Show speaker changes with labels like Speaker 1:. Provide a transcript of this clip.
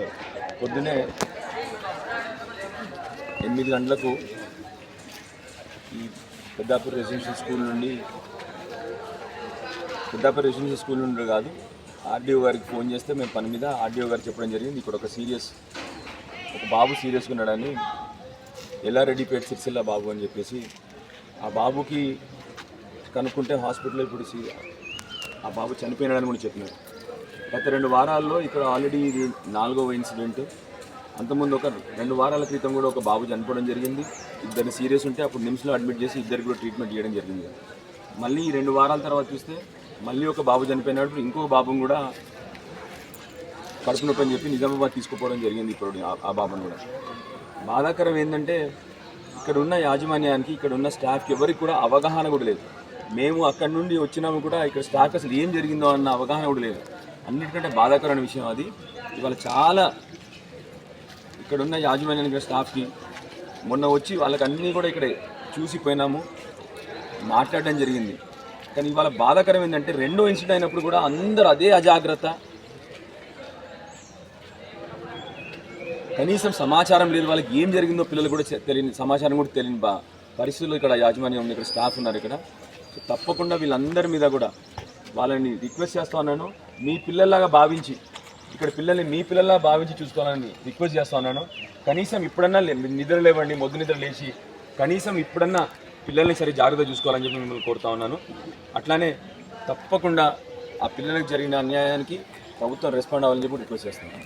Speaker 1: చెప్తారు. పొద్దునే 8 గంటలకు ఈ పెద్దాపూర్ రెసిడెన్షియల్ స్కూల్ నుండి కాదు, ఆర్డీఓ గారికి ఫోన్ చేస్తే మేము పని మీద ఆర్డీఓ గారు చెప్పడం జరిగింది. ఇక్కడ ఒక బాబు సీరియస్గా ఉన్నాడని, ఎల్లారెడ్డిపేట సిరిసిల్ల బాబు అని చెప్పేసి ఆ బాబుకి కనుక్కుంటే హాస్పిటల్లో ఇప్పుడు ఆ బాబు చనిపోయినాడని కూడా చెప్పినారు. గత 2 వారాల్లో ఇక్కడ ఆల్రెడీ ఇది 4వ ఇన్సిడెంట్. అంతకుముందు ఒక 2 వారాల క్రితం కూడా ఒక బాబు చనిపోవడం జరిగింది. ఇద్దరు సీరియస్ ఉంటే అప్పుడు నిమ్స్లో అడ్మిట్ చేసి ఇద్దరికి కూడా ట్రీట్మెంట్ చేయడం జరిగింది. మళ్ళీ 2 వారాల తర్వాత చూస్తే మళ్ళీ ఒక బాబు చనిపోయినప్పుడు ఇంకో బాబుని కూడా కడుపు నొప్పి అని చెప్పి నిజామాబాద్ తీసుకుపోవడం జరిగింది. ఇప్పుడు ఆ బాబుని కూడా బాధాకరం ఏంటంటే ఇక్కడ ఉన్న యాజమాన్యానికి, ఇక్కడ ఉన్న స్టాఫ్కి ఎవరికి కూడా అవగాహన కూడా లేదు. మేము అక్కడి నుండి వచ్చినాము కూడా ఇక్కడ స్టాఫ్ అసలు ఏం జరిగిందో అన్న అవగాహన కూడా లేదు. అన్నిటికంటే బాధాకరమైన విషయం అది. ఇవాళ చాలా ఇక్కడ ఉన్న యాజమాన్యానికి స్టాఫ్కి మొన్న వచ్చి వాళ్ళకి అన్నీ కూడా ఇక్కడ చూసిపోయినాము, మాట్లాడడం జరిగింది. కానీ ఇవాళ బాధాకరం ఏంటంటే 2వ ఇన్సిడెంట్ అయినప్పుడు కూడా అందరూ అదే అజాగ్రత్త, కనీసం సమాచారం లేదు. వాళ్ళకి ఏం జరిగిందో పిల్లలు కూడా తెలియని, సమాచారం కూడా తెలియని పరిస్థితుల్లో ఇక్కడ యాజమాన్యం ఉంది, ఇక్కడ స్టాఫ్ ఉన్నారు ఇక్కడ. సో తప్పకుండా వీళ్ళందరి మీద కూడా వాళ్ళని రిక్వెస్ట్ చేస్తూ ఉన్నాను, మీ పిల్లల్లాగా భావించి ఇక్కడ పిల్లల్ని మీ పిల్లల్లాగా భావించి చూసుకోవాలని రిక్వెస్ట్ చేస్తూ ఉన్నాను. కనీసం ఇప్పుడన్నా నిద్ర లేవండి, మొద్దు నిద్ర లేచి కనీసం ఇప్పుడన్నా పిల్లల్ని సరి జాగ్రత్త చూసుకోవాలని చెప్పి మిమ్మల్ని కోరుతా ఉన్నాను. అట్లానే తప్పకుండా ఆ పిల్లలకు జరిగిన అన్యాయానికి ప్రభుత్వం రెస్పాండ్ అవ్వాలని చెప్పి రిక్వెస్ట్ చేస్తున్నాను.